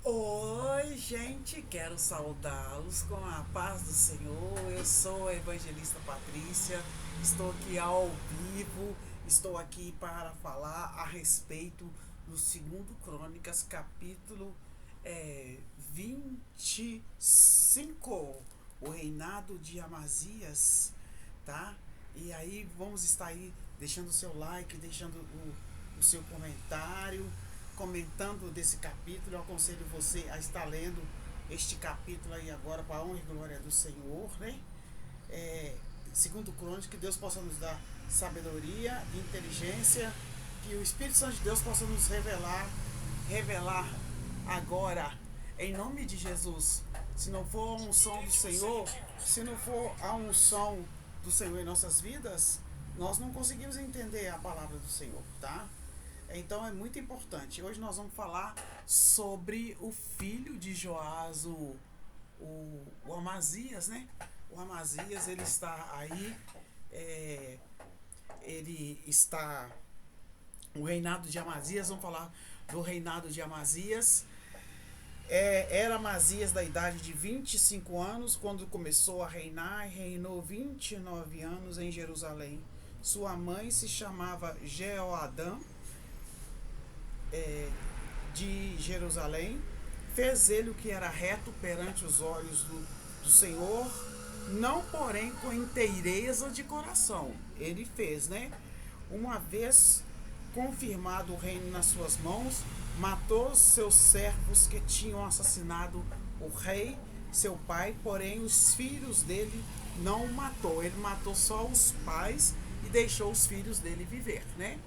Oi, gente, quero saudá-los com a paz do Senhor. Eu sou a evangelista Patrícia, estou aqui ao vivo, estou aqui para falar a respeito do segundo Crônicas, capítulo 25, o reinado de Amazias, tá? E aí vamos estar aí deixando o seu like, deixando o seu comentário, comentando desse capítulo. Eu aconselho você a estar lendo este capítulo aí agora para a honra e glória do Senhor, né? É, segundo Crônicas, que Deus possa nos dar sabedoria, inteligência, que o Espírito Santo de Deus possa nos revelar agora, em nome de Jesus. Se não for a unção do Senhor, se não for a unção do Senhor em nossas vidas, nós não conseguimos entender a palavra do Senhor, tá? Então é muito importante. Hoje nós vamos falar sobre o filho de Joás, o Amazias, né? O Amazias, ele está aí, é, ele está. O reinado de Amazias, vamos falar do reinado de Amazias. Era Amazias da idade de 25 anos quando começou a reinar e reinou 29 anos em Jerusalém. Sua mãe se chamava Jeoadã, de Jerusalém. Fez ele o que era reto perante os olhos do Senhor, não porém com inteireza de coração. Ele fez, né? Uma vez confirmado o reino nas suas mãos, matou seus servos que tinham assassinado o rei, seu pai, porém os filhos dele não matou. Ele matou só os pais e deixou os filhos dele viver, né?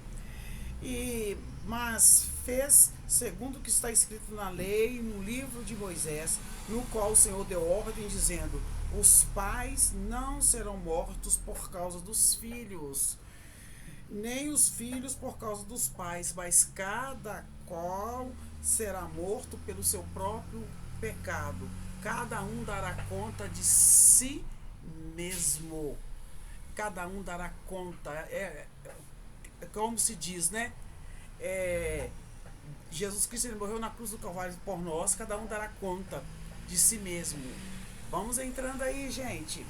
Mas fez segundo o que está escrito na lei, no livro de Moisés, no qual o Senhor deu ordem, dizendo: os pais não serão mortos por causa dos filhos, nem os filhos por causa dos pais, mas cada qual será morto pelo seu próprio pecado. Cada um dará conta de si mesmo. Cada um dará conta. É como se diz, né? É, Jesus Cristo, ele morreu na cruz do Calvário por nós, cada um dará conta de si mesmo. Vamos entrando aí, gente.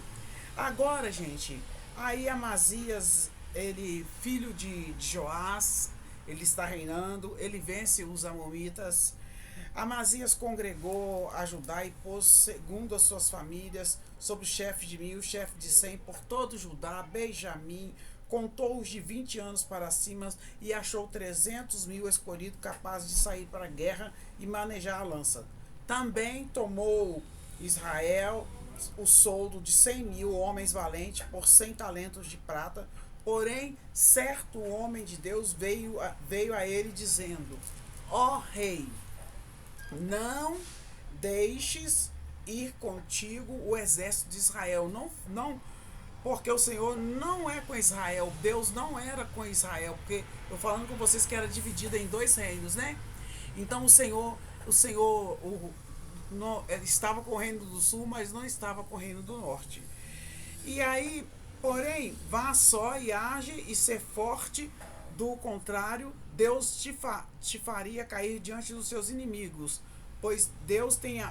Agora, gente, aí Amazias, ele, filho de Joás, ele está reinando, ele vence os amonitas. Amazias congregou a Judá e pôs segundo as suas famílias, sobre o chefe de 1000, chefe de 100, por todo Judá, Benjamim, contou os de 20 anos para cima e achou 300.000 escolhidos capazes de sair para a guerra e manejar a lança. Também tomou Israel o soldo de 100.000 homens valentes por 100 talentos de prata. Porém, certo homem de Deus veio a ele dizendo: ó rei, não deixes ir contigo o exército de Israel. Não, porque o Senhor não é com Israel. Deus não era com Israel, porque eu falando com vocês que era dividida em dois reinos, né? Então ele estava com o reino do sul, mas não estava com o reino do norte. E aí, porém, vá só e age e ser forte, do contrário, Deus te faria cair diante dos seus inimigos, pois Deus tem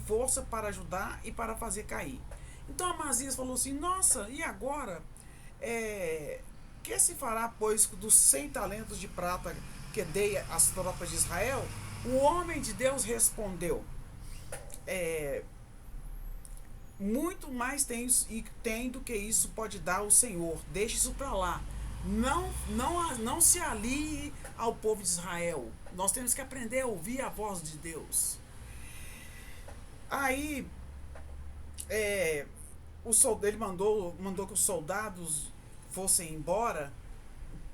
força para ajudar e para fazer cair. Então Amazias falou assim: nossa, e agora? Que se fará, pois, dos 100 talentos de prata que dei às tropas de Israel? O homem de Deus respondeu: é, muito mais tem do que isso pode dar o Senhor. Deixe isso para lá. Não se alie ao povo de Israel. Nós temos que aprender a ouvir a voz de Deus. Aí, ele mandou que os soldados fossem embora.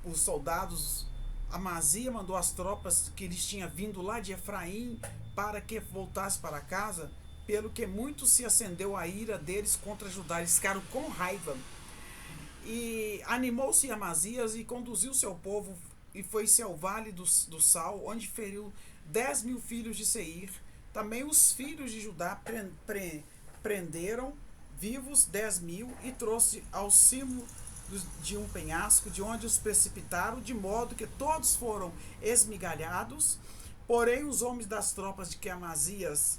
Os soldados, Amazia mandou as tropas que eles tinham vindo lá de Efraim para que voltasse para casa, pelo que muito se acendeu a ira deles contra Judá. Eles ficaram com raiva. E animou-se Amazias e conduziu seu povo e foi-se ao vale do Sal, onde feriu 10.000 filhos de Seir. Também os filhos de Judá prenderam vivos 10.000 e trouxe ao cimo de um penhasco, de onde os precipitaram, de modo que todos foram esmigalhados. Porém, os homens das tropas de que Amazias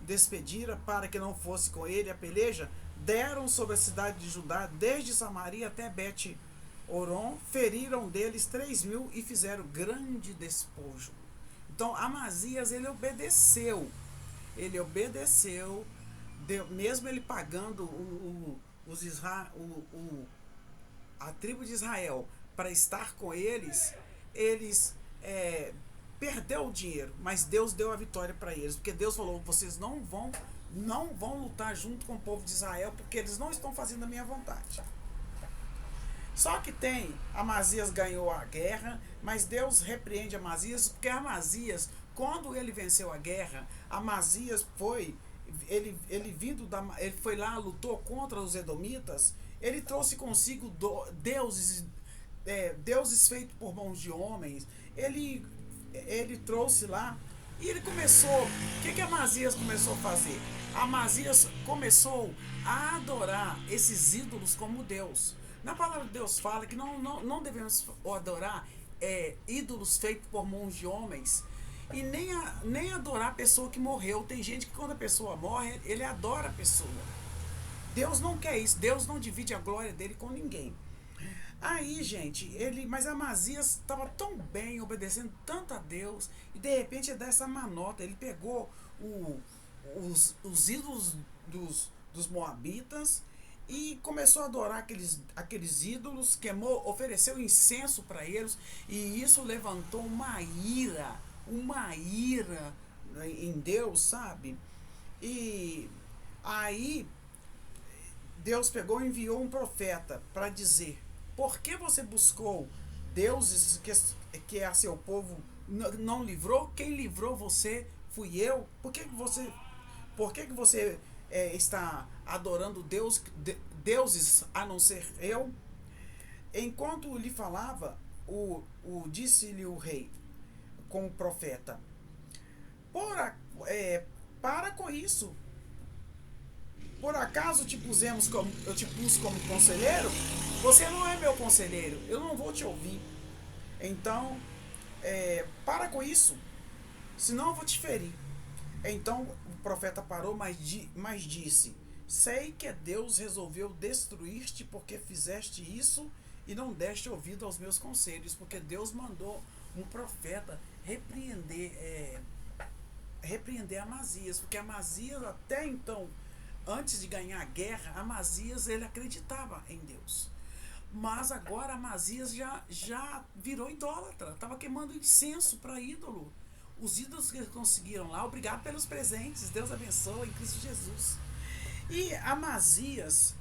despedira para que não fosse com ele a peleja, deram sobre a cidade de Judá, desde Samaria até Bet-Oron, feriram deles 3.000 e fizeram grande despojo. Então, Amazias, ele obedeceu, mesmo ele pagando a tribo de Israel para estar com eles, eles perdeu o dinheiro, mas Deus deu a vitória para eles, porque Deus falou: vocês não vão lutar junto com o povo de Israel, porque eles não estão fazendo a minha vontade. Só que Amazias ganhou a guerra, mas Deus repreende Amazias, porque Amazias, quando ele venceu a guerra, Amazias ele foi lá, lutou contra os edomitas, ele trouxe consigo deuses feitos por mãos de homens, ele trouxe lá, e ele começou, o que Amazias começou a fazer? Amazias começou a adorar esses ídolos como Deus. Na palavra de Deus fala que não devemos adorar ídolos feitos por mãos de homens, e nem adorar a pessoa que morreu. Tem gente que quando a pessoa morre, ele adora a pessoa. Deus não quer isso, Deus não divide a glória dele com ninguém. Aí, gente, mas Amazias estava tão bem, obedecendo tanto a Deus, e de repente ele dá essa manota. Ele pegou os ídolos dos moabitas e começou a adorar aqueles ídolos, ofereceu incenso para eles, e isso levantou uma ira em Deus, sabe? E aí Deus pegou e enviou um profeta para dizer: por que você buscou deuses que a seu povo não livrou? Quem livrou você fui eu. Por que você está adorando deuses a não ser eu? Enquanto lhe falava, disse-lhe o rei com o profeta: para com isso. Por acaso eu te pus como conselheiro? Você não é meu conselheiro, eu não vou te ouvir. Então, para com isso, senão eu vou te ferir. Então o profeta parou, mas disse: sei que Deus resolveu destruir-te porque fizeste isso e não deste ouvido aos meus conselhos, porque Deus mandou um profeta repreender Amazias, porque Amazias até então, antes de ganhar a guerra, Amazias ele acreditava em Deus. Mas agora Amazias já virou idólatra, estava queimando incenso para ídolo. Os ídolos que eles conseguiram lá, obrigado pelos presentes, Deus abençoe em Cristo Jesus. E Amazias,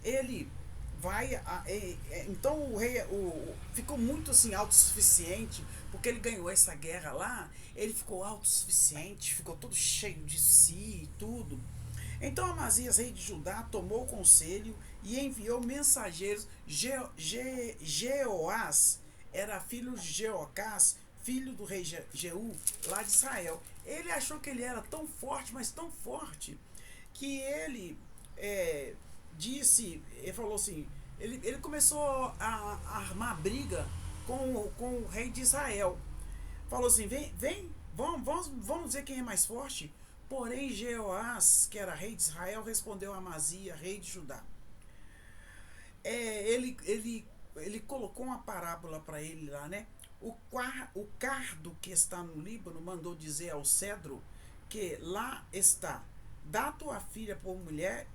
ele vai. Então o rei ficou muito assim autossuficiente, porque ele ganhou essa guerra lá, ele ficou autossuficiente, ficou todo cheio de si e tudo. Então Amazias, rei de Judá, tomou o conselho e enviou mensageiros. Jeoás era filho de Jeocás, filho do rei Jeú, lá de Israel. Ele achou que ele era tão forte, mas tão forte, que ele ele falou assim, ele começou a armar briga com o rei de Israel. Falou assim: vem, vamos dizer quem é mais forte. Porém, Jeoás, que era rei de Israel, respondeu a Amazias, rei de Judá. Ele colocou uma parábola para ele lá, né? O cardo que está no Líbano mandou dizer ao cedro que lá está: dá tua filha por mulher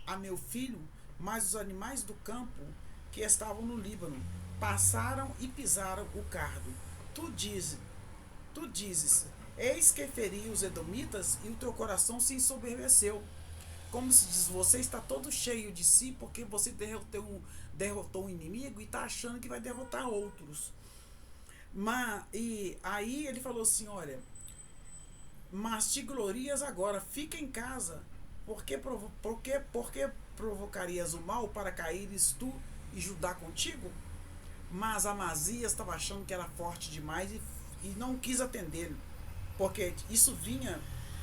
a meu filho. Mas os animais do campo que estavam no Líbano passaram e pisaram o cardo. Tu dizes, eis que feri os edomitas, e o teu coração se ensoberbeceu. Como se diz, você está todo cheio de si, porque você derrotou um inimigo e está achando que vai derrotar outros. E aí ele falou assim: olha, mas te glorias agora, fica em casa, porque provocarias o mal para caíres tu e Judá contigo? Mas Amazias estava achando que era forte demais e não quis atendê-lo, porque isso vinha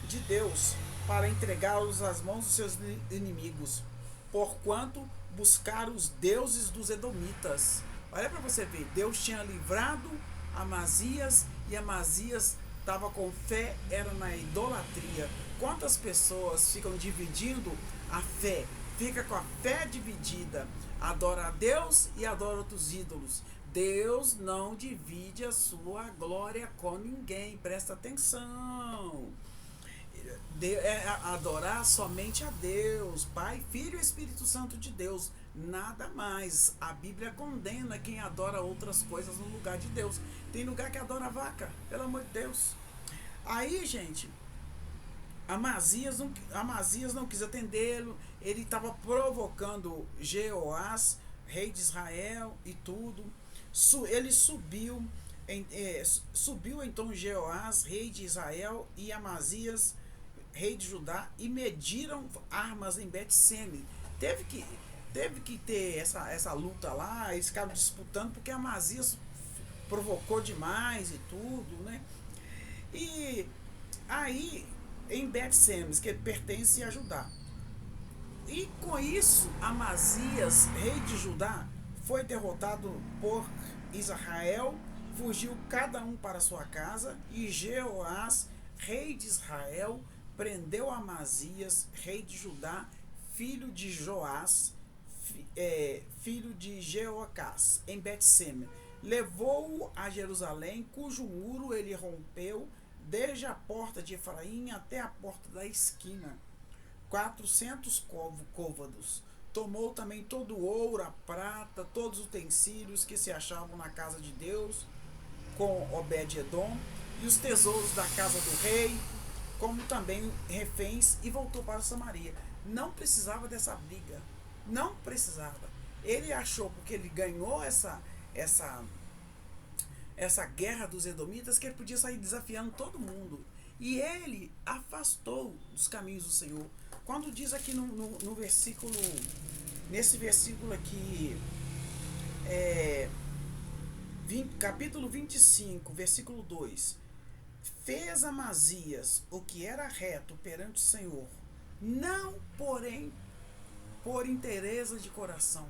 de Deus para entregá-los às mãos dos seus inimigos, porquanto buscaram os deuses dos edomitas. Olha para você ver, Deus tinha livrado Amazias, e Amazias estava com fé era na idolatria. Quantas pessoas ficam dividindo a fé? Fica com a fé dividida, adora a Deus e adora outros ídolos. Deus não divide a sua glória com ninguém, presta atenção. É adorar somente a Deus, Pai, Filho e Espírito Santo de Deus, nada mais. A Bíblia condena quem adora outras coisas no lugar de Deus. Tem lugar que adora a vaca, pelo amor de Deus. Aí, gente, Amazias não quis atendê-lo, ele estava provocando Jeoás, rei de Israel e tudo. Ele subiu então Jeoás, rei de Israel, e Amazias, rei de Judá, e mediram armas em Bet-Seme. Teve que ter essa luta lá, eles ficaram disputando porque Amazias provocou demais e tudo, né? E aí, em Bet-Semes, que pertence a Judá. E com isso, Amazias, rei de Judá, foi derrotado por Israel, fugiu cada um para sua casa, e Jeoás, rei de Israel, prendeu Amazias, rei de Judá, filho de Joás, filho de Jeoacás, em Bet-Seme. Levou-o a Jerusalém, cujo muro ele rompeu, desde a porta de Efraim até a porta da esquina, 400 côvados. Tomou também todo o ouro, a prata, todos os utensílios que se achavam na casa de Deus, com Obed-edom, e os tesouros da casa do rei, como também reféns, e voltou para Samaria. Não precisava dessa briga, não precisava. Ele achou, porque ele ganhou essa guerra dos edomitas, que ele podia sair desafiando todo mundo. E ele afastou dos caminhos do Senhor. Quando diz aqui no versículo, nesse versículo aqui, capítulo 25, versículo 2: fez Amazias o que era reto perante o Senhor, não porém por interesse de coração,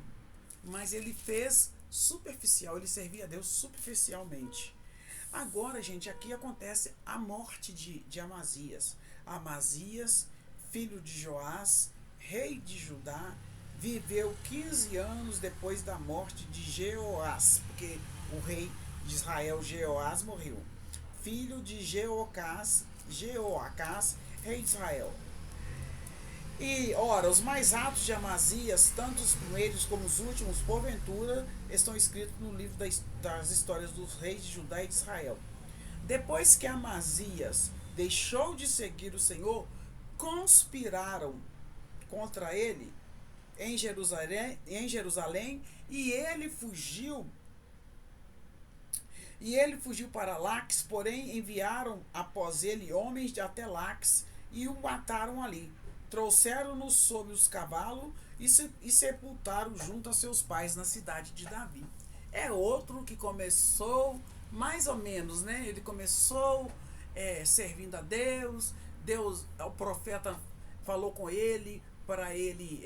mas ele fez superficial, ele servia a Deus superficialmente. Agora, gente, aqui acontece a morte de Amazias. Amazias, filho de Joás, rei de Judá, viveu 15 anos depois da morte de Jeoás, porque o rei de Israel, Jeoás, morreu. Filho de Jeoacás, rei de Israel. E, ora, os mais altos de Amazias, tanto os primeiros como os últimos, porventura, estão escritos no livro das histórias dos reis de Judá e de Israel. Depois que Amazias deixou de seguir o Senhor, conspiraram contra ele em Jerusalém, e ele fugiu para Laques, porém enviaram após ele homens de até Laques e o mataram ali. Trouxeram-no sobre os cavalos e sepultaram junto a seus pais na cidade de Davi. É outro que começou mais ou menos, né? Ele começou servindo a Deus. O profeta falou com ele para ele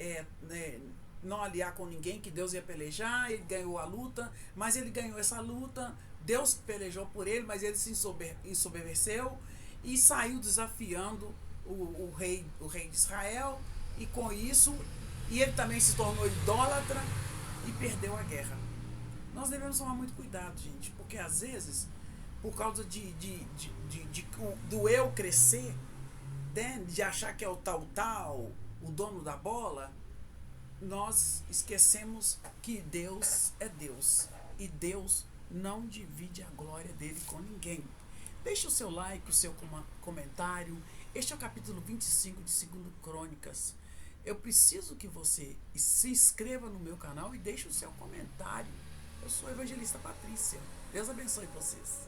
não aliar com ninguém, que Deus ia pelejar. Ele ganhou a luta, mas ele ganhou essa luta. Deus pelejou por ele, mas ele se ensoberbeceu e saiu desafiando o rei de Israel, e com isso, e ele também se tornou idólatra e perdeu a guerra. Nós devemos tomar muito cuidado, gente, porque às vezes, por causa do eu crescer, né, de achar que é o tal, o dono da bola, nós esquecemos que Deus é Deus, e Deus não divide a glória dele com ninguém. Deixe o seu like, o seu comentário. Este é o capítulo 25 de 2 Crônicas. Eu preciso que você se inscreva no meu canal e deixe o seu comentário. Eu sou a evangelista Patrícia. Deus abençoe vocês.